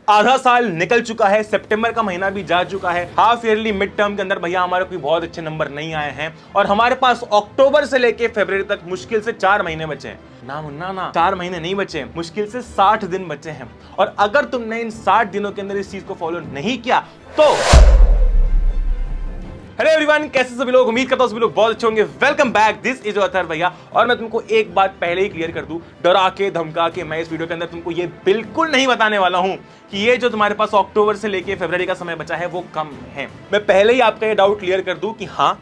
आधा साल निकल चुका है, सितंबर का महीना भी जा चुका है। हाफ ईयरली मिड टर्म के अंदर भैया हमारे कोई बहुत अच्छे नंबर नहीं आए हैं और हमारे पास अक्टूबर से लेके फरवरी तक मुश्किल से 4 महीने बचे हैं। ना मुन्ना ना, 4 महीने नहीं बचे, मुश्किल से 60 दिन बचे हैं। और अगर तुमने इन 60 दिनों के अंदर इस चीज को फॉलो नहीं किया तो हेलो एवरीवन, कैसे सभी लोग? उम्मीद करता हूं सभी लोग बहुत अच्छे होंगे। Welcome back, this is Athar bhaiya. और मैं तुमको एक बात पहले ही क्लियर कर दूं, डरा के धमका के मैं इस वीडियो के अंदर तुमको ये बिल्कुल नहीं बताने वाला हूं कि ये जो तुम्हारे पास अक्टूबर से लेके फरवरी का समय बचा है वो कम है। मैं पहले ही आपका ये डाउट क्लियर कर दूं कि हाँ,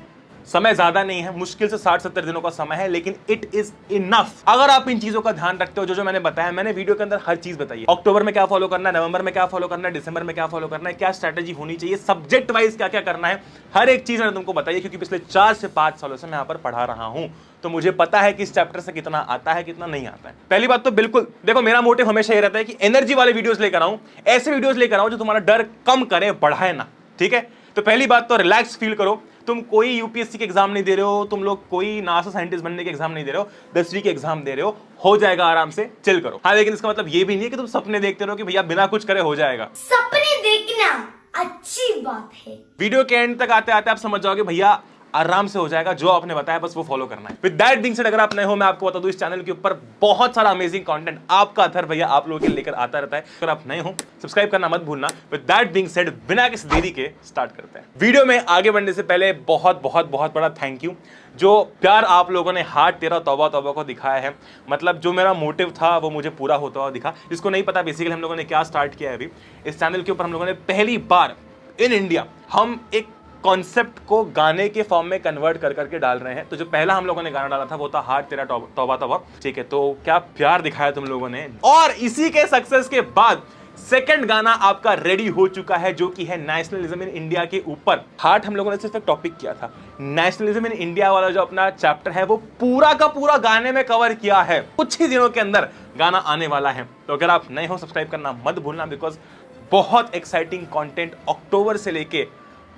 समय ज्यादा नहीं है, मुश्किल से 60-70 दिनों का समय है, लेकिन इट इज इनफ अगर आप इन चीजों का ध्यान रखते हो। जो मैंने बताया, मैंने वीडियो के अंदर हर चीज बताई है। अक्टूबर में क्या फॉलो करना है, नवंबर में क्या फॉलो करना है, दिसंबर में क्या फॉलो करना है, क्या स्ट्रेटेजी होनी चाहिए, सब्जेक्ट वाइज क्या क्या करना है, हर एक चीज मैंने तुमको बताई है। क्योंकि पिछले 4 से 5 सालों से मैं यहाँ पर पढ़ा रहा हूँ, तो मुझे पता है कि इस चैप्टर से कितना आता है कितना नहीं आता है। पहली बात तो बिल्कुल देखो, मेरा मोटिव हमेशा ये रहता है कि एनर्जी वाले वीडियोस लेकर आऊं, ऐसे वीडियोस लेकर आऊं जो तुम्हारा डर कम करे, बढ़ाए ना। ठीक है, तो पहली बात तो रिलैक्स फील करो। तुम कोई यूपीएससी के एग्जाम नहीं दे रहे हो, तुम लोग कोई नासा साइंटिस्ट बनने के एग्जाम नहीं दे रहे हो, 10वीं के एग्जाम दे रहे हो जाएगा, आराम से चिल करो। हाँ, लेकिन इसका मतलब ये भी नहीं है कि तुम सपने देखते रहो कि भैया बिना कुछ करे हो जाएगा। सपने देखना अच्छी बात है। वीडियो के एंड तक आते आते आप समझ जाओगे भैया आराम से हो जाएगा, जो आपने बताया बस वो फॉलो करना है। विद दैट बीइंग सेड, अगर आप नए हो, मैं आपको बता दूं, इस चैनल के ऊपर बहुत सारा अमेजिंग कंटेंट आपका अथर भैया आप लोगों के लिए लेकर आता रहता है। अगर आप नए हो, सब्सक्राइब करना मत भूलना। विद दैट बीइंग सेड, बिना किसी देरी के स्टार्ट करते हैं। वीडियो में आगे बढ़ने से पहले बहुत बहुत बहुत बड़ा थैंक यू, जो प्यार आप लोगों ने हार्ट तेरा तौबा तौबा को दिखाया है। मतलब जो मेरा मोटिव था वो मुझे पूरा होता हुआ दिखा। जिसको नहीं पता, बेसिकली हम लोगों ने क्या स्टार्ट किया है अभी इस चैनल के ऊपर, हम लोगों ने पहली बार इन इंडिया हम एक कॉन्सेप्ट को गाने के फॉर्म में कन्वर्ट कर करके डाल रहे हैं। तो जो पहला हम लोगों ने गाना डाला था वो था हार्ट तेरा तौबा तौबा। ठीक है, तो क्या प्यार दिखाया तुम लोगों ने। और इसी के सक्सेस के बाद सेकंड गाना आपका रेडी हो चुका है, जो कि है नेशनलिज्म इन इंडिया के ऊपर। हार्ट हम लोगों ने सिर्फ एक टॉपिक किया था, नेशनलिज्म इन इंडिया वाला जो अपना चैप्टर है वो पूरा का पूरा गाने में कवर किया है। कुछ ही दिनों के अंदर गाना आने वाला है। तो अगर आप नए हो, सब्सक्राइब करना मत भूलना, बिकॉज बहुत एक्साइटिंग कॉन्टेंट अक्टूबर से लेके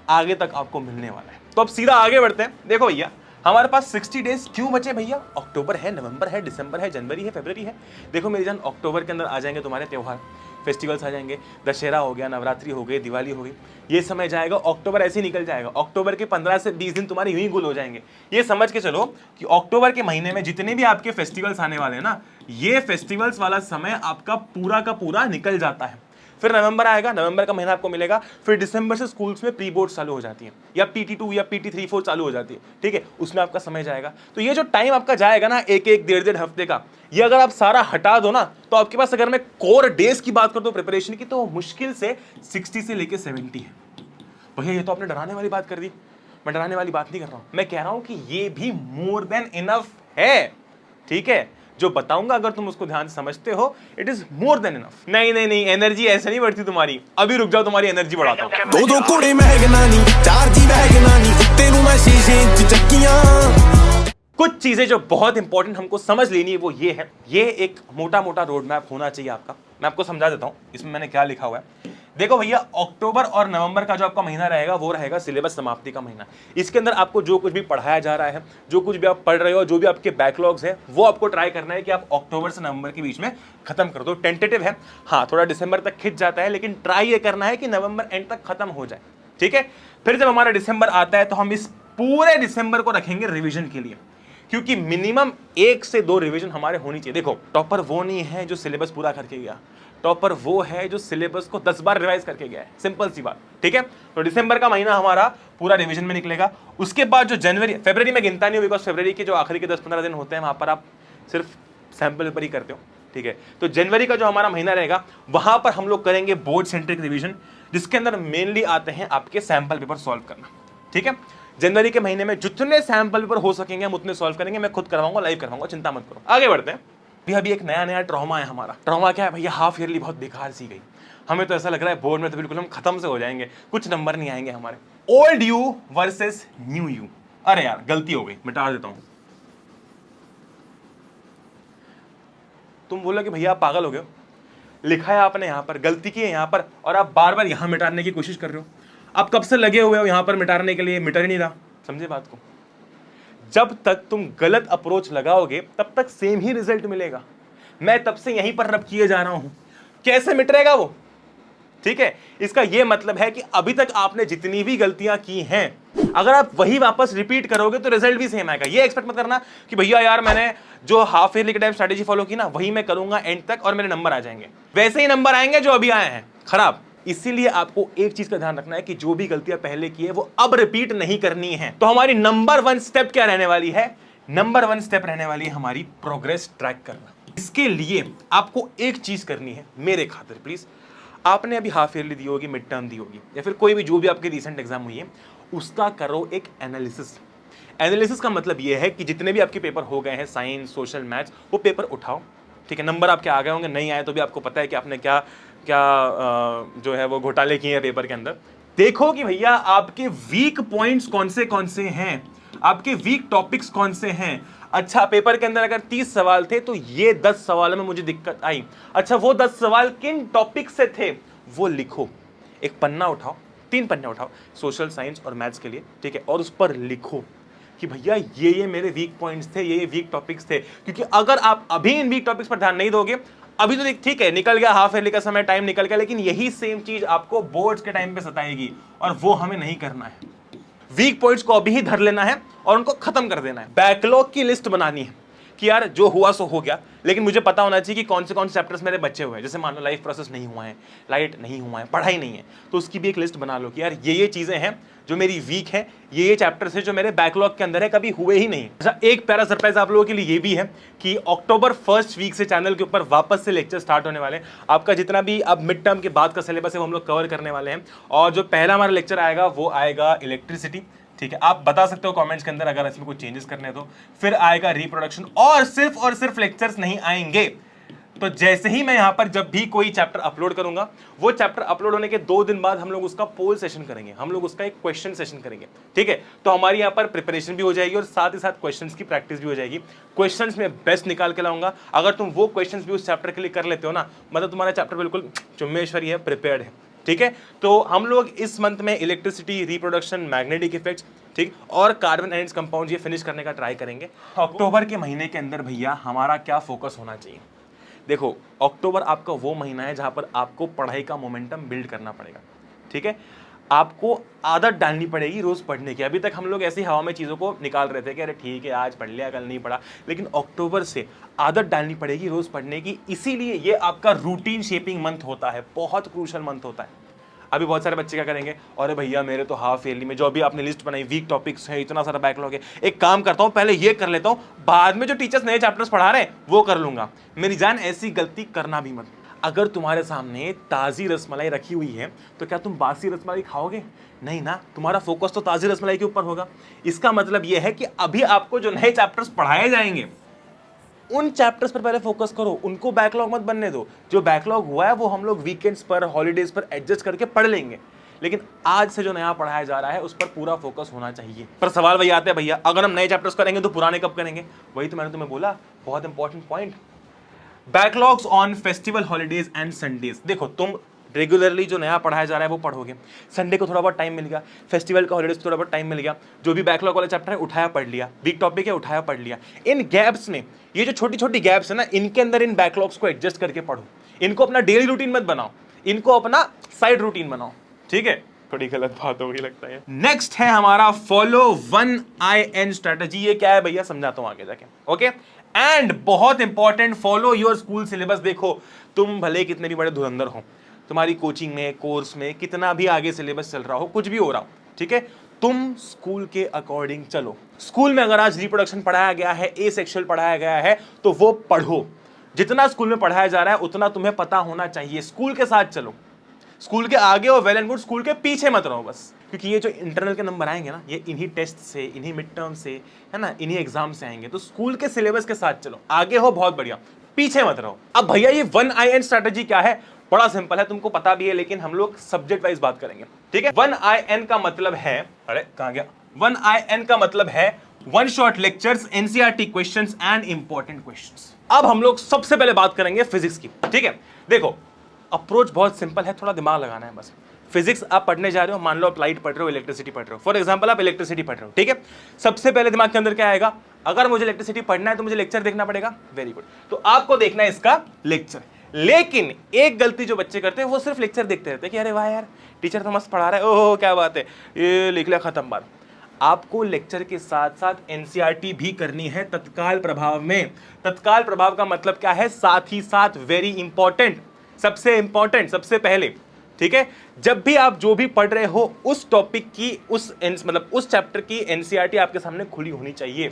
आगे तक आपको मिलने वाला है। तो अब सीधा आगे बढ़ते हैं। देखो भैया, हमारे पास 60 डेज क्यों बचे भैया? अक्टूबर है, नवंबर है, दिसंबर है, जनवरी है, फरवरी है। देखो मेरी जान, अक्टूबर के अंदर आ जाएंगे तुम्हारे त्योहार, फेस्टिवल्स आ जाएंगे। दशहरा हो गया, नवरात्रि हो गई, दिवाली हो गई, ये समय जाएगा। अक्टूबर ऐसे ही निकल जाएगा। अक्टूबर के 15 से 20 दिन तुम्हारे यूं ही गुल हो जाएंगे। ये समझ के चलो कि अक्टूबर के महीने में जितने भी आपके फेस्टिवल्स आने वाले हैं ना, ये फेस्टिवल्स वाला समय आपका पूरा का पूरा निकल जाता है। फिर नवंबर आएगा, नवंबर का महीना आपको मिलेगा। फिर दिसंबर से स्कूल्स में प्री बोर्ड चालू हो जाती है, या PT2 या PT3-4 चालू हो जाती है। ठीक है, उसमें आपका समय जाएगा। तो ये जो टाइम आपका जाएगा ना, एक डेढ़ हफ्ते का, ये अगर आप सारा हटा दो ना, तो आपके पास, अगर मैं कोर डेज की बात करता हूँ प्रिपरेशन की, तो मुश्किल से 60 से लेके 70 है। भैया ये तो आपने डराने वाली बात कर दी। मैं डराने वाली बात नहीं कर रहा हूँ, मैं कह रहा हूँ कि ये भी मोर देन इनफ है। ठीक है, जो बताऊंगा अगर तुम उसको ध्यान से समझते हो, it is more than enough. नहीं, एनर्जी ऐसे नहीं बढ़ती तुम्हारी। अभी रुक जाओ, तुम्हारी एनर्जी बढ़ाता हूं। दो कोड़े महगनानी, चार जी महगनानी, तेनू मैं शीशे च चक्कियां। कुछ चीजें जो बहुत इंपॉर्टेंट हमको समझ लेनी है वो ये है, ये एक मोटा मोटा रोड मैप होना चाहिए आपका। मैं आपको समझा देता हूं इसमें मैंने क्या लिखा हुआ है। देखो भैया, अक्टूबर और नवंबर का जो आपका महीना रहेगा वो रहेगा सिलेबस समाप्ति का महीना। इसके अंदर आपको जो कुछ भी पढ़ाया जा रहा है, जो कुछ भी आप पढ़ रहे हो, जो भी आपके बैकलॉग्स है, वो आपको ट्राई करना है कि आप अक्टूबर से नवंबर के बीच में खत्म कर दो। टेंटेटिव है, हाँ, थोड़ा दिसंबर तक खिंच जाता है, लेकिन ट्राई ये करना है कि नवंबर एंड तक खत्म हो जाए। ठीक है, फिर जब हमारा दिसंबर आता है तो हम इस पूरे दिसंबर को रखेंगे रिविजन के लिए, क्योंकि मिनिमम 1 से 2 रिवीजन हमारे होनी चाहिए। देखो, टॉपर वो नहीं है जो सिलेबस पूरा करके गया, टॉपर वो है जो सिलेबस को 10 बार रिवाइज करके गया है। सिंपल सी बात। ठीक है, तो दिसंबर का महीना हमारा पूरा रिवीजन में निकलेगा। उसके बाद जो जनवरी, फरवरी में गिनता नहीं हो, बिकॉज फरवरी के जो आखिरी के 10-15 दिन होते हैं वहां पर आप सिर्फ सैंपल पेपर ही करते हो। ठीक है, तो जनवरी का जो हमारा महीना रहेगा वहां पर हम लोग करेंगे बोर्ड सेंट्रिक रिवीजन, जिसके अंदर मेनली आते हैं आपके सैंपल पेपर सॉल्व करना। ठीक है, जनवरी के महीने में जितने सैंपल पेपर हो सकेंगे हम उतने सॉल्व करेंगे। मैं खुद करवाऊंगा, लाइव करवाऊंगा, चिंता मत करो। आगे बढ़ते हैं। अभी एक नया ट्रॉमा है हमारा। ट्रॉमा क्या है भैया? हाफ ईयरली बहुत बेकार सी गई। हमें तो ऐसा लग रहा है बोर्ड में तो बिल्कुल हम खत्म से हो जाएंगे, कुछ नंबर नहीं आएंगे हमारे। Old you versus new you. अरे यार, गलती हो गई, मिटा देता हूं। तुम बोलो कि भैया आप पागल हो गए, लिखा है आपने यहां पर, गलती की है यहां पर, और आप बार बार यहां मिटाने की कोशिश कर रहे हो। आप कब से लगे हुए हो यहां पर मिटाने के लिए, मिटा ही नहीं रहा। समझे बात को? जब तक तुम गलत अप्रोच लगाओगे तब तक सेम ही रिजल्ट मिलेगा। मैं तब से यहीं पर रब किए जा रहा हूं। कैसे मिटेगा वो? ठीक है, इसका यह मतलब है कि अभी तक आपने जितनी भी गलतियां की हैं, अगर आप वही वापस रिपीट करोगे तो रिजल्ट भी सेम आएगा। ये एक्सपेक्ट मत करना कि भैया यार मैंने जो हाफ ईयरली के टाइम स्ट्रेटेजी फॉलो की ना वही मैं करूंगा एंड तक और मेरे नंबर आ जाएंगे। वैसे ही नंबर आएंगे जो अभी आए हैं, खराब। इसीलिए आपको एक चीज का ध्यान रखना है कि जो भी गलतियां पहले की है वो अब रिपीट नहीं करनी है। तो हमारी नंबर 1 स्टेप क्या रहने वाली है? नंबर 1 स्टेप रहने वाली है हमारी प्रोग्रेस ट्रैक करना। इसके लिए आपको एक चीज करनी है मेरे खातिर प्लीज। आपने अभी हाफ ईयरली दी होगी, मिड टर्म दी होगी, या फिर कोई भी जो भी आपकी रिसेंट एग्जाम हुई है, उसका करो एक एनालिसिस। एनालिसिस का मतलब यह है कि जितने भी आपके पेपर हो गए हैं, साइंस, सोशल, मैथ्स, वो पेपर उठाओ। ठीक है, नंबर आपके आ गए होंगे, नहीं आए तो भी आपको पता है कि आपने क्या क्या जो है वो घोटाले किए हैं पेपर के अंदर। देखो कि भैया आपके वीक पॉइंट्स कौन से हैं, आपके वीक टॉपिक्स कौन से हैं। अच्छा, पेपर के अंदर अगर 30 सवाल थे तो ये 10 सवालों में मुझे दिक्कत आई। अच्छा, वो 10 सवाल किन टॉपिक से थे वो लिखो। एक पन्ना उठाओ, 3 पन्ने उठाओ, सोशल, साइंस और मैथ्स के लिए, ठीक है, और उस पर लिखो कि भैया ये मेरे वीक पॉइंट्स थे, ये वीक टॉपिक्स थे। क्योंकि अगर आप अभी इन वीक टॉपिक्स पर ध्यान नहीं दोगे, अभी तो ठीक है निकल गया हाफ ईयरली का समय, टाइम निकल गया, लेकिन यही सेम चीज आपको बोर्ड्स के टाइम पे सताएगी और वो हमें नहीं करना है। वीक पॉइंट्स को अभी ही धर लेना है और उनको खत्म कर देना है। बैकलॉग की लिस्ट बनानी है कि यार जो हुआ सो हो गया, लेकिन मुझे पता होना चाहिए कि कौन से चैप्टर्स मेरे बचे हुए हैं। जैसे मान लो लाइफ प्रोसेस नहीं हुआ है, लाइट नहीं हुआ है, पढ़ाई नहीं है, तो उसकी भी एक लिस्ट बना लो कि यार ये चीजें हैं जो मेरी वीक है, ये चैप्टर्स है जो मेरे बैकलॉग के अंदर है, कभी हुए ही नहीं। अच्छा, एक प्यारा सरप्राइज आप लोगों के लिए ये भी है कि अक्टूबर 1 वीक से चैनल के ऊपर वापस से लेक्चर स्टार्ट होने वाले हैं। आपका जितना भी अब मिड टर्म के बाद का सिलेबस है वो हम लोग कवर करने वाले हैं। और जो पहला हमारा लेक्चर आएगा वो आएगा इलेक्ट्रिसिटी। ठीक है, आप बता सकते हो कमेंट्स के अंदर अगर इसमें कुछ चेंजेस करने तो। फिर आएगा रिप्रोडक्शन, और सिर्फ लेक्चर्स नहीं आएंगे। तो जैसे ही मैं यहां पर जब भी कोई चैप्टर अपलोड करूंगा, वो चैप्टर अपलोड होने के 2 दिन बाद हम लोग उसका पोल सेशन करेंगे, हम लोग उसका एक क्वेश्चन सेशन करेंगे। ठीक है, तो हमारी यहां पर प्रिपरेशन भी हो जाएगी और साथ ही साथ क्वेश्चंस की प्रैक्टिस भी हो जाएगी। क्वेश्चंस में बेस्ट निकाल के लाऊंगा। अगर तुम वो क्वेश्चंस भी उस चैप्टर के लिए कर लेते हो ना, मतलब तुम्हारा चैप्टर बिल्कुल चुम्मेश्वरी है, प्रिपेयर्ड है। ठीक है, तो हम लोग इस मंथ में इलेक्ट्रिसिटी, रिप्रोडक्शन, मैग्नेटिक इफेक्ट्स, ठीक, और कार्बन एंड कंपाउंड ये फिनिश करने का ट्राई करेंगे। अक्टूबर के महीने के अंदर भैया हमारा क्या फोकस होना चाहिए? देखो, अक्टूबर आपका वो महीना है जहां पर आपको पढ़ाई का मोमेंटम बिल्ड करना पड़ेगा। ठीक है, आपको आदत डालनी पड़ेगी रोज पढ़ने की। अभी तक हम लोग ऐसी हवा में चीज़ों को निकाल रहे थे कि अरे ठीक है आज पढ़ लिया, कल नहीं पढ़ा, लेकिन अक्टूबर से आदत डालनी पड़ेगी रोज पढ़ने की। इसीलिए ये आपका रूटीन शेपिंग मंथ होता है, बहुत क्रूशल मंथ होता है। अभी बहुत सारे बच्चे क्या करेंगे, अरे भैया मेरे तो हाफ ईयरली में जो अभी आपने लिस्ट बनाई वीक टॉपिक्स है, इतना सारा बैकलॉग है, एक काम करता हूं पहले ये कर लेता हूं, बाद में जो टीचर्स नए चैप्टर्स पढ़ा रहे हैं वो कर लूंगा। मेरी जान, ऐसी गलती करना भी मत। अगर तुम्हारे सामने ताज़ी रसमलाई रखी हुई है तो क्या तुम बासी रसमलाई खाओगे? नहीं ना, तुम्हारा फोकस तो ताज़ी रसमलाई के ऊपर होगा। इसका मतलब यह है कि अभी आपको जो नए चैप्टर्स पढ़ाए जाएंगे उन चैप्टर्स पर पहले फोकस करो, उनको बैकलॉग मत बनने दो। जो बैकलॉग हुआ है वो हम लोग वीकेंड्स पर, हॉलीडेज पर एडजस्ट करके पढ़ लेंगे, लेकिन आज से जो नया पढ़ाया जा रहा है उस पर पूरा फोकस होना चाहिए। पर सवाल वही आते हैं, भैया अगर हम नए चैप्टर्स करेंगे तो पुराने कब करेंगे? वही तो मैंने तुम्हें बोला, बहुत important point, backlogs on festival, holidays and Sundays. देखो, तुम रेगुलरली जो नया पढ़ाया जा रहा है वो पढ़ोगे, संडे को थोड़ा बहुत टाइम मिल गया, फेस्टिवल का, हॉलीडेज को थोड़ा बहुत टाइम मिल गया, जो भी बैकलॉग वाला चैप्टर है उठाया पढ़ लिया, वीक टॉपिक है उठाया पढ़ लिया। इन गैप्स में, ये जो छोटी छोटी गैप्स है ना, इनके अंदर इन बैकलॉग्स को एडजस्ट करके पढ़ो। इनको अपना डेली रूटीन मत बनाओ, इनको अपना साइड रूटीन बनाओ। ठीक है, थोड़ी गलत बात होगी लगता है। नेक्स्ट है हमारा फॉलो 1IN स्ट्रेटजी। ये क्या है भैया, समझाता हूं आगे जाके। ओके, एंड बहुत important, follow your school syllabus. देखो, तुम भले कितने भी बड़े धुरंधर हो, तुम्हारी कोचिंग में, कोर्स में कितना भी आगे सिलेबस चल रहा हो, कुछ भी हो रहा हो, ठीक है, तुम स्कूल के अकॉर्डिंग चलो। स्कूल में अगर आज रिप्रोडक्शन पढ़ाया गया है, एसेक्सुअल पढ़ाया गया है, तो वो पढ़ो। जितना स्कूल में पढ़ाया जा रहा है उतना तुम्हें पता होना चाहिए। स्कूल के साथ चलो, स्कूल के आगे और वेल एंड गुड, स्कूल के पीछे मत रहो बस। क्योंकि ये जो इंटरनल के नंबर आएंगे ना, ये इन्हीं टेस्ट से, इन्हीं मिड टर्म से, है ना, इन्हीं एग्जाम से आएंगे। तो स्कूल के सिलेबस के साथ चलो, आगे हो बहुत बढ़िया, पीछे मत रहो। अब भैया ये 1IN स्ट्रेटजी क्या है? बड़ा सिंपल है, तुमको पता भी है, लेकिन हम लोग सब्जेक्ट वाइज बात करेंगे। ठीक है, 1IN का मतलब है, अरे कहां गया, 1IN का मतलब है one shot lectures, NCERT questions and important questions. अब हम लोग सबसे पहले बात करेंगे फिजिक्स की। ठीक है, देखो अप्रोच बहुत सिंपल है, थोड़ा दिमाग लगाना है बस। फिजिक्स आप पढ़ने जा रहे हो, मान लो आप लाइट पढ़ रहे हो, इलेक्ट्रिसिटी पढ़ रहे हो, फॉर एग्जांपल आप इलेक्ट्रिसिटी पढ़ रहे हो। ठीक है, सबसे पहले दिमाग के अंदर क्या आएगा? अगर मुझे इलेक्ट्रिसिटी पढ़ना है तो मुझे लेक्चर देखना पड़ेगा। वेरी गुड, तो आपको देखना है इसका लेक्चर। लेकिन एक गलती जो बच्चे करते हैं वो सिर्फ लेक्चर देखते रहते हैं कि अरे वाह यार टीचर तो मस्त पढ़ा रहा है, ओह क्या बात है, ये लिख लिया खत्म बात। आपको लेक्चर के साथ साथ एनसीईआरटी भी करनी है तत्काल प्रभाव में। तत्काल प्रभाव का मतलब क्या है, साथ ही साथ वेरी इंपॉर्टेंट, सबसे इंपॉर्टेंट, सबसे पहले, ठीक है, जब भी आप जो भी पढ़ रहे हो उस टॉपिक की मतलब उस चैप्टर की एनसीईआरटी आपके सामने खुली होनी चाहिए।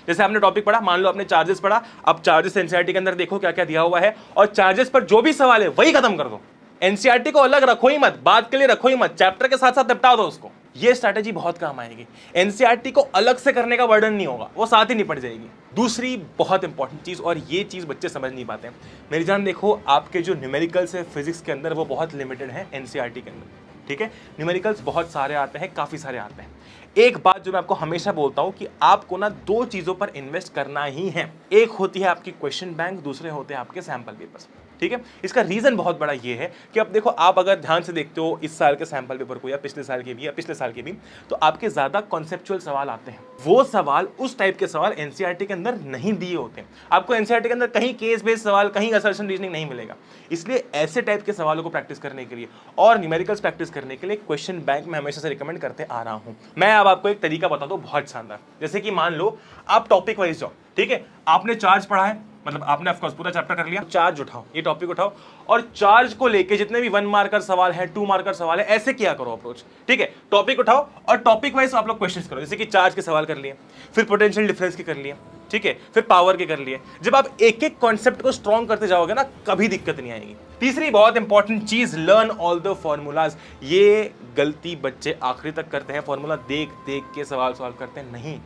जैसे आपने टॉपिक पढ़ा, मान लो आपने चार्जेस पढ़ा, अब चार्जेस एनसीईआरटी के अंदर देखो क्या क्या दिया हुआ है और चार्जेस पर जो भी सवाल है वही खत्म कर दो। एनसीईआरटी को अलग रखो ही मत, बात के लिए रखो ही मत, चैप्टर के साथ साथ निपटा दो उसको। ये स्ट्रैटेजी बहुत काम आएगी। एनसीईआरटी को अलग से करने का बर्डन नहीं होगा, वो साथ ही निपट जाएगी। दूसरी बहुत इंपॉर्टेंट चीज, और ये चीज बच्चे समझ नहीं पाते हैं, मेरी जान देखो, आपके जो न्यूमेरिकल्स है फिजिक्स के अंदर वो बहुत लिमिटेड है एनसीईआरटी के अंदर, ठीक है। न्यूमेरिकल्स बहुत सारे आते हैं, काफी सारे आते हैं। एक बात जो मैं आपको हमेशा बोलता हूं कि आपको ना दो चीजों पर इन्वेस्ट करना ही है। एक होती है आपकी क्वेश्चन बैंक, दूसरे होते हैं आपके सैंपल पेपर्स, ठीक है। इसका रीजन बहुत बड़ा ये है कि अब देखो, आप अगर ध्यान से देखते हो इस साल के सैंपल पेपर को या पिछले साल के भी या पिछले साल के भी, तो आपके ज्यादा कॉन्सेप्चुअल सवाल आते हैं। वो सवाल, उस टाइप के सवाल एनसीईआरटी के अंदर नहीं दिए होते हैं। आपको एनसीईआरटी के अंदर कहीं केस बेस्ड सवाल, कहीं असर्शन रीजनिंग नहीं मिलेगा। इसलिए ऐसे टाइप के सवालों को प्रैक्टिस करने के लिए और न्यूमेरिकल्स प्रैक्टिस करने के लिए क्वेश्चन बैंक में हमेशा से रिकमेंड करते आ रहा हूं। मैं अब आपको एक तरीका बता दूं बहुत शानदार। जैसे कि मान लो आप टॉपिक वाइज जाओ, ठीक है, आपने चार्ज पढ़ा है, मतलब आपने ऑफ कोर्स पूरा चैप्टर कर लिया, चार्ज उठाओ, ये टॉपिक उठाओ और चार्ज को लेके जितने भी 1 मार्कर सवाल है, 2 मार्कर सवाल है, ऐसे किया करो अप्रोच, ठीक है। टॉपिक उठाओ और टॉपिक वाइज आप लोग क्वेश्चंस करो। जैसे कि चार्ज के सवाल कर लिए, फिर पोटेंशियल डिफरेंस के कर लिए, ठीक है, फिर पावर के कर लिए। जब आप एक एक कॉन्सेप्ट को स्ट्रॉन्ग करते जाओगे ना, कभी दिक्कत नहीं आएगी। तीसरी बहुत इंपॉर्टेंट चीज, लर्न ऑल द फॉर्मूलाज। ये गलती बच्चे आखिरी तक करते हैं, फॉर्मूला देख देख के सवाल सॉल्व करते हैं, नहीं,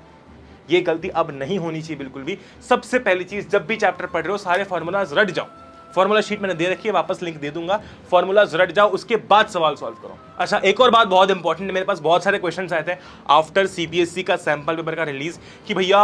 ये गलती अब नहीं होनी चाहिए बिल्कुल भी। सबसे पहली चीज, जब भी चैप्टर पढ़ रहे हो सारे फॉर्मूलाज रट जाओ। फॉर्मूला शीट मैंने दे रखी है, वापस लिंक दे दूंगा, फॉर्मूलाज रट जाओ, उसके बाद सवाल सॉल्व करो। अच्छा, एक और बात बहुत इंपॉर्टेंट है, मेरे पास बहुत सारे क्वेश्चंस आए थे आफ्टर सीबीएसई का सैंपल पेपर का रिलीज कि भैया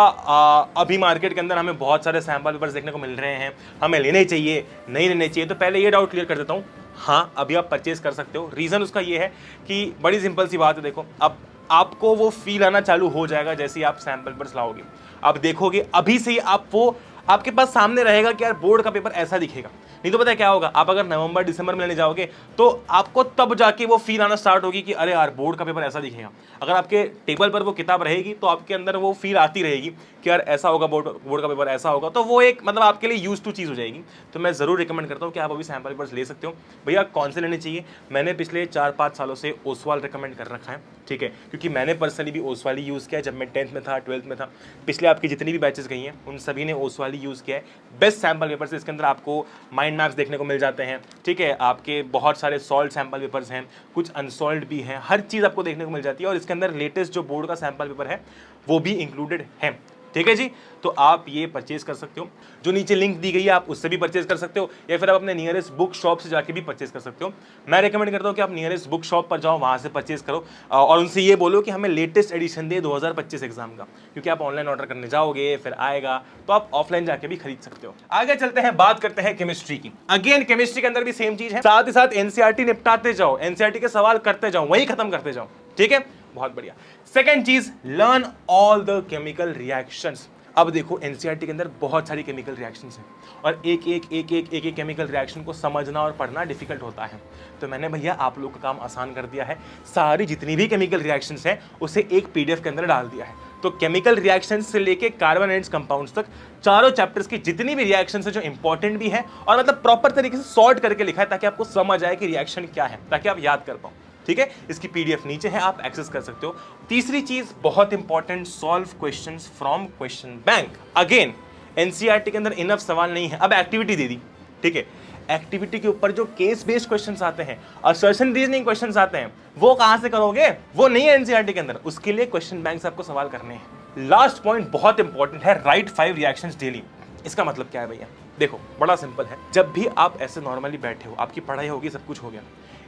अभी मार्केट के अंदर हमें बहुत सारे सैंपल पेपर्स देखने को मिल रहे हैं, हमें लेने चाहिए, नहीं लेने चाहिए। तो पहले ये डाउट क्लियर कर देता हूँ, हाँ अभी आप परचेज कर सकते हो। रीजन उसका ये है कि बड़ी सिंपल सी बात है, देखो अब आपको वो फील आना चालू हो जाएगा जैसे ही आप सैंपल पेपर्स लाओगे। आप देखोगे अभी से ही आप वो आपके पास सामने रहेगा कि यार बोर्ड का पेपर ऐसा दिखेगा। नहीं तो पता है क्या होगा, आप अगर नवंबर दिसंबर में लेने जाओगे तो आपको तब जाके वो फील आना स्टार्ट होगी कि अरे यार बोर्ड का पेपर ऐसा दिखेगा। अगर आपके टेबल पर वो किताब रहेगी तो आपके अंदर वो फील आती रहेगी कि यार ऐसा होगा, बोर्ड का पेपर ऐसा होगा, तो वो एक मतलब आपके लिए यूज टू चीज़ हो जाएगी। तो मैं ज़रूर रिकमेंड करता हूँ कि आप अभी सैंपल पेपर्स ले सकते हो। भैया कौन से लेने चाहिए, मैंने पिछले 4-5 सालों से ओसवाल रिकमेंड कर रखा है, ठीक है, क्योंकि मैंने पर्सनली भी ओसवाल ही यूज़ किया है जब मैं 10th में था, 12th में था। पिछले आपकी जितनी भी बैचेस गई हैं उन सभी ने ओसवाल ही यूज़ किया है। बेस्ट सैंपल पेपर्स, इसके अंदर आपको माइंड मैप्स देखने को मिल जाते हैं, ठीक है, आपके बहुत सारे सॉल्व सैंपल पेपर्स हैं, कुछ अनसॉल्व भी हैं, हर चीज़ आपको देखने को मिल जाती है। और इसके अंदर लेटेस्ट जो बोर्ड का सैंपल पेपर है वो भी इंक्लूडेड है, ठीक है जी। तो आप ये परचेज कर सकते हो, जो नीचे लिंक दी गई है आप उससे भी परचेज कर सकते हो, या फिर आप अपने नियरेस्ट बुक शॉप से जाके भी परचेज कर सकते हो। मैं रेकमेंड करता हूँ कि आप नियरेस्ट बुक शॉप पर जाओ, वहाँ से परचेज करो और उनसे ये बोलो कि हमें लेटेस्ट एडिशन दे 2025 एग्जाम का, क्योंकि आप ऑनलाइन ऑर्डर करने जाओगे फिर आएगा, तो आप ऑफलाइन जाके भी खरीद सकते हो। आगे चलते हैं, बात करते हैं केमिस्ट्री की। अगेन केमिस्ट्री के अंदर भी सेम चीज है, साथ ही साथ एनसीईआरटी निपटाते जाओ, एनसीईआरटी के सवाल करते जाओ, वही खत्म करते जाओ, ठीक है, बहुत बढ़िया। सेकेंड चीज, learn all the chemical reactions. अब देखो एनसीईआरटी के अंदर बहुत सारी केमिकल रिएक्शंस हैं और एक केमिकल रिएक्शन को समझना और पढ़ना डिफिकल्ट होता है। तो मैंने भैया आप लोग का काम आसान कर दिया है, सारी जितनी भी केमिकल रिएक्शंस हैं उसे एक पीडीएफ के अंदर डाल दिया है। तो केमिकल रिएक्शंस से लेके कार्बन एंड्स कंपाउंड्स तक चारों चैप्टर्स की जितनी भी रिएक्शंस है जो इंपॉर्टेंट भी है और मतलब प्रॉपर तरीके से सॉर्ट करके लिखा है ताकि आपको समझ आए कि रिएक्शन क्या है, ताकि आप याद कर पाओ, ठीक है। इसकी पीडीएफ नीचे है, आप एक्सेस कर सकते हो। तीसरी चीज बहुत important, solve questions from question bank. Again NCERT के अंदर इनफ सवाल नहीं है, अब एक्टिविटी दे दी, ठीक है, एक्टिविटी के ऊपर जो केस बेस्ड क्वेश्चंस आते हैं, असर्शन रीजनिंग क्वेश्चंस आते हैं, वो कहां से करोगे, वो नहीं है एनसीईआरटी के अंदर, उसके लिए क्वेश्चन बैंक से आपको सवाल करने हैं। लास्ट पॉइंट बहुत इंपॉर्टेंट है, राइट 5 रिएक्शंस डेली। इसका मतलब क्या है भैया, देखो बड़ा सिंपल है, जब भी आप ऐसे नॉर्मली बैठे हो, आपकी पढ़ाई होगी, सब कुछ हो गया,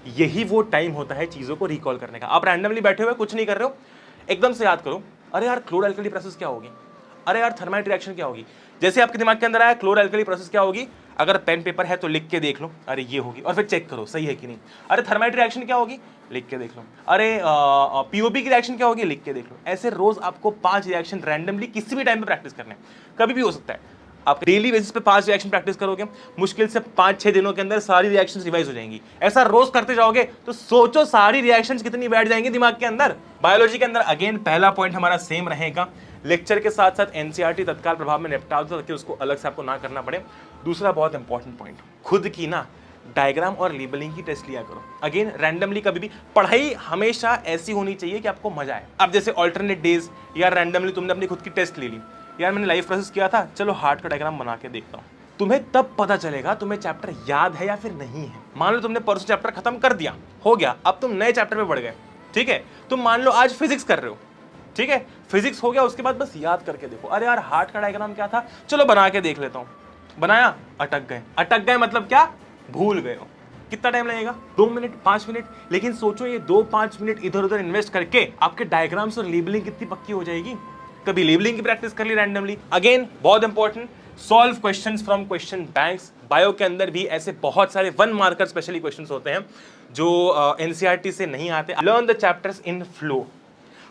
यही वो टाइम होता है चीजों को रिकॉल करने का। आप रैंडमली बैठे हुए कुछ नहीं कर रहे हो, एकदम से याद करो, अरे यार क्लोरो एल्कली प्रोसेस क्या होगी, अरे यार थर्माइट रिएक्शन क्या होगी। जैसे आपके दिमाग के अंदर आया क्लोरो एल्कली प्रोसेस क्या होगी, अगर पेन पेपर है तो लिख के देख लो, अरे ये होगी, और फिर चेक करो सही है कि नहीं। अरे थर्माइट रिएक्शन क्या होगी, लिख के देख लो। अरे पीओबी की रिएक्शन क्या होगी, लिख के देख लो। ऐसे रोज आपको 5 रिएक्शन रैंडमली किसी भी टाइम पे प्रैक्टिस करने, कभी भी हो सकता है। आप डेली बेसिस पे 5 रिएक्शन प्रैक्टिस करोगे, मुश्किल से 5-6 दिनों के अंदर सारी रिएक्शंस रिवाइज हो जाएंगी। ऐसा रोज करते जाओगे तो सोचो सारी रिएक्शंस कितनी बैठ जाएंगी दिमाग के अंदर। बायोलॉजी के अंदर अगेन पहला पॉइंट हमारा सेम रहेगा, लेक्चर के साथ साथ एनसीईआरटी तत्काल प्रभाव में निपटा दो ताकि उसको अलग से आपको ना करना पड़े। दूसरा बहुत इंपॉर्टेंट पॉइंट, खुद की ना डायग्राम और लेबलिंग की टेस्ट लिया करो। अगेन रैंडमली कभी भी पढ़ाई हमेशा ऐसी होनी चाहिए कि आपको मजा आए। अब जैसे ऑल्टरनेट डेज या रैंडमली तुमने अपनी खुद की टेस्ट ले ली, यार मैंने लाइव प्रोसेस किया था, चलो हार्ट का डायग्राम बना के देखता हूँ। तुम्हें तब पता चलेगा तुम्हें चैप्टर याद है या फिर नहीं है। मान लो तुमने परसों चैप्टर खत्म कर दिया, हो गया, अब तुम नए चैप्टर में बढ़ गए, ठीक है। तुम मान लो आज फिजिक्स कर रहे हो, ठीक है, फिजिक्स हो गया, उसके बाद बस याद करके देखो, अरे यार हार्ट का डायग्राम क्या था, चलो बना के देख लेता हूँ। बनाया, अटक गए मतलब क्या, भूल गए हो। कितना टाइम लगेगा, 2 मिनट 5 मिनट। लेकिन सोचो ये 2-5 मिनट इधर उधर इन्वेस्ट करके आपके डायग्राम्स और लेबलिंग कितनी पक्की हो जाएगी। कभी लेबलिंग की प्रैक्टिस कर ली रैंडमली। अगेन बहुत important, solve questions from question banks. Bio के अंदर भी ऐसे बहुत सारे 1 मार्कर स्पेशली क्वेश्चंस होते हैं जो एनसीईआरटी से नहीं आते। Learn the chapters in flow.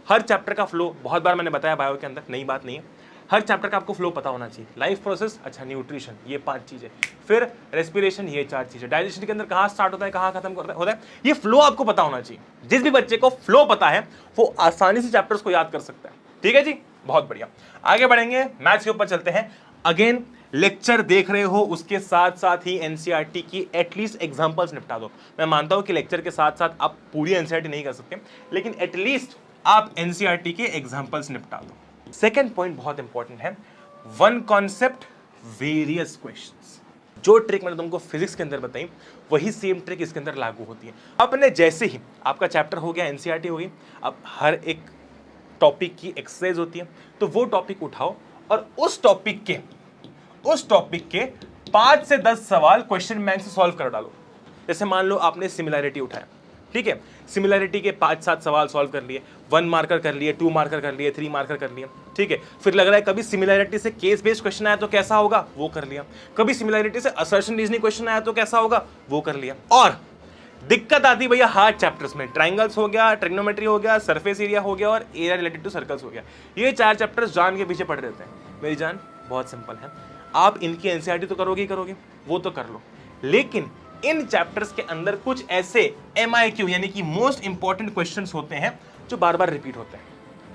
Her chapter का फ्लो बहुत बार मैंने बताया बायो के अंदर, नई बात नहीं है। हर चैप्टर का आपको फ्लो पता होना चाहिए। लाइफ प्रोसेस, अच्छा न्यूट्रिशन, ये 5 चीजें, फिर रेस्पिरेशन, ये 4 चीजें, डाइजेशन के अंदर कहाँ स्टार्ट होता है कहाँ खत्म होता है, ये फ्लो आपको पता होना चाहिए। जिस भी बच्चे को फ्लो पता है वो आसानी से चैप्टर्स को याद कर सकता है। ठीक है जी, बहुत बढ़िया। आगे बढ़ेंगे, मैथ्स के ऊपर चलते हैं। अगेन लेक्चर देख रहे हो, उसके साथ साथ ही एनसीईआरटी की एटलीस्ट एग्जांपल्स निपटा दो। मैं मानता हूं कि लेक्चर के साथ साथ आप पूरी एनसीईआरटी नहीं कर सकते, लेकिन एटलीस्ट आप एनसीईआरटी के एग्जांपल्स निपटा दो। सेकंड पॉइंट बहुत इंपॉर्टेंट है, 1 कॉन्सेप्ट वेरियस क्वेश्चंस। जो ट्रिक मैंने तुमको फिजिक्स के अंदर बताई वही सेम ट्रिक इसके अंदर लागू होती है। अपने जैसे ही आपका चैप्टर हो गया, एनसीईआरटी हो गई, अब हर एक टॉपिक की एक्सरसाइज होती है, तो वो टॉपिक उठाओ और उस टॉपिक के 5 से 10 सवाल क्वेश्चन बैंक से सॉल्व कर डालो। जैसे मान लो आपने सिमिलैरिटी उठाया, ठीक है, सिमिलैरिटी के 5-7 सवाल सॉल्व कर लिए, 1 मार्कर कर लिए, 2 मार्कर कर लिए, 3 मार्कर कर लिए, ठीक है। फिर लग रहा है कभी सिमिलैरिटी से केस बेस्ड क्वेश्चन आया तो कैसा होगा, वो कर लिया। कभी सिमिलैरिटी से असर्शन रीजनिंग क्वेश्चन आया तो कैसा होगा, वो कर लिया। और दिक्कत आती भैया हार्ड चैप्टर्स में, ट्राइंगल्स हो गया, ट्रिग्नोमेट्री हो गया, सरफेस एरिया हो गया और एरिया रिलेटेड टू सर्कल्स हो गया। ये 4 चैप्टर्स जान के पीछे पड़ रहते हैं। मेरी जान बहुत सिंपल है, आप इनकी एनसीईआरटी तो करोगे ही करोगे, वो तो कर लो, लेकिन इन चैप्टर्स के अंदर कुछ ऐसे MIQ यानी कि मोस्ट इंपॉर्टेंट क्वेश्चंस होते हैं जो बार बार रिपीट होते हैं,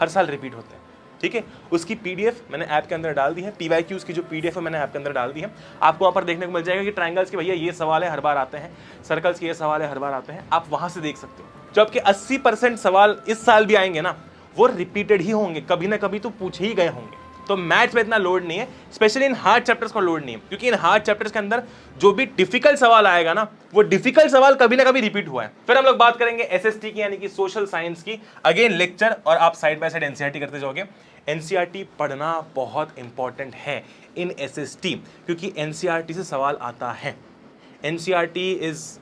हर साल रिपीट होते हैं, ठीक है। उसकी PDF मैंने ऐप के अंदर डाल दी है, PYQs की जो PDF है मैंने ऐप के अंदर डाल दी है। आपको वहाँ पर देखने को मिल जाएगा कि ट्राइंगल्स के भैया ये सवाल है हर बार आते हैं, सर्कल्स के ये सवाल है हर बार आते हैं, आप वहाँ से देख सकते हो। जबकि 80% सवाल इस साल भी आएंगे ना, वो रिपीटेड ही होंगे, कभी ना कभी तो पूछे ही गए होंगे। तो मैथ्स में इतना लोड नहीं है, स्पेशली इन हार्ड चैप्टर्स का लोड नहीं है, क्योंकि इन हार्ड चैप्टर्स के अंदर जो भी डिफिकल्ट सवाल आएगा ना, वो डिफिकल्ट सवाल कभी ना कभी रिपीट हुआ है। फिर हम लोग बात करेंगे SST की यानी कि सोशल साइंस की। अगेन लेक्चर और आप साइड बाय साइड एनसीईआरटी करते जाओगे। एनसीईआरटी पढ़ना बहुत इंपॉर्टेंट है इन SST, क्योंकि एनसीईआरटी से सवाल आता है। एनसीईआरटी इज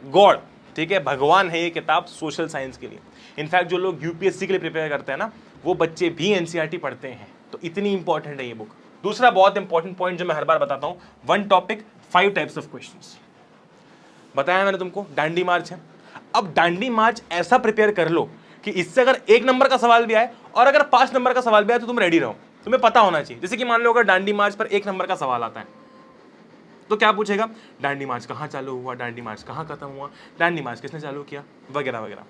गॉड, ठीक है, भगवान है ये किताब सोशल साइंस के लिए। इनफैक्ट जो लोग यूपीएससी के लिए प्रिपेयर करते हैं ना, वो बच्चे भी एनसीईआरटी पढ़ते हैं, तो इतनी इंपॉर्टेंट है ये बुक। दूसरा बहुत इंपॉर्टेंट पॉइंट जो मैं हर बार बताता हूं, 1 टॉपिक 5 टाइप्स ऑफ क्वेश्चंस। बताया मैंने तुमको, डांडी मार्च है। अब डांडी मार्च ऐसा प्रिपेयर कर लो कि इससे अगर 1 नंबर का सवाल भी आए और अगर 5 नंबर का सवाल भी आए तो तुम रेडी रहो, तुम्हें पता होना चाहिए। जैसे कि मान लो अगर डांडी मार्च पर 1 नंबर का सवाल आता है तो क्या पूछेगा, डांडी मार्च कहाँ चालू हुआ, डांडी मार्च कहाँ खत्म हुआ, डांडी मार्च किसने चालू किया, वगैरह वगैरह।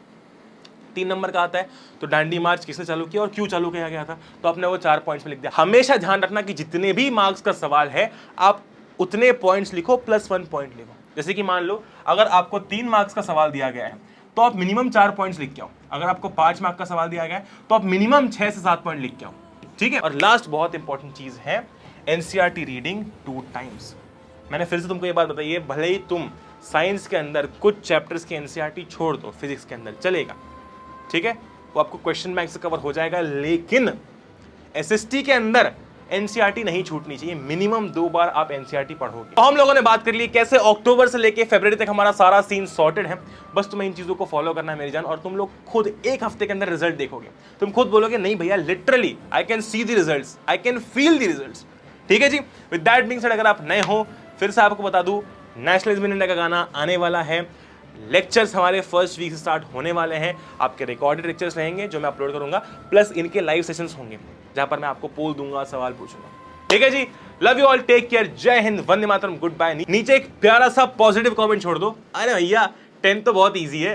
3 नंबर का आता है तो डांडी मार्च किसने चालू किया और क्यों चालू किया गया था, तो आपने वो 4 पॉइंट्स में लिख दिया। हमेशा ध्यान रखना कि जितने भी मार्क्स का सवाल है आप उतने पॉइंट्स लिखो, +1 पॉइंट लिखो। जैसे कि मान लो अगर आपको 3 मार्क्स का सवाल दिया गया है तो आप मिनिमम 4 पॉइंट्स लिख के आओ। अगर आपको 5 मार्क्स का सवाल दिया गया है तो आप मिनिमम 6 से 7 पॉइंट लिख के आओ, ठीक है। और लास्ट बहुत इंपॉर्टेंट चीज है एनसीईआरटी रीडिंग 2 टाइम्स। मैंने फिर से तुमको ये बात बताई है, भले ही तुम साइंस के अंदर कुछ चैप्टर्स की एनसीईआरटी छोड़ दो, फिजिक्स के अंदर चलेगा, ठीक है, वो आपको क्वेश्चन बैंक से कवर हो जाएगा, लेकिन SST के अंदर एनसीईआरटी नहीं छूटनी चाहिए। मिनिमम 2 बार आप एनसीईआरटी पढ़ोगे। तो हम लोगों ने बात कर ली कैसे अक्टूबर से लेके फरवरी तक हमारा सारा सीन सॉर्टेड है। बस तुम्हें इन चीजों को फॉलो करना है मेरी जान, और तुम लोग खुद 1 हफ्ते के अंदर रिजल्ट देखोगे। तुम खुद बोलोगे नहीं भैया literally I can see the results, I can feel the results, ठीक है जी। विद दैट बीइंग सेड, अगर आप नए हो फिर से आपको बता दूं, नेशनल इंडिया का गाना आने वाला है। लेक्चर्स हमारे फर्स्ट वीक से स्टार्ट होने वाले हैं। आपके रिकॉर्डेड लेक्चर्स रहेंगे जो मैं अपलोड करूंगा, प्लस इनके लाइव सेशंस होंगे जहां पर मैं आपको पोल दूंगा, सवाल पूछूंगा, ठीक ठीक है जी, love you all, take care, जय हिंद, वंदे मातरम, गुड बाय। नीचे एक प्यारा सा पॉजिटिव कमेंट छोड़ दो। अरे भैया 10 तो बहुत इजी है।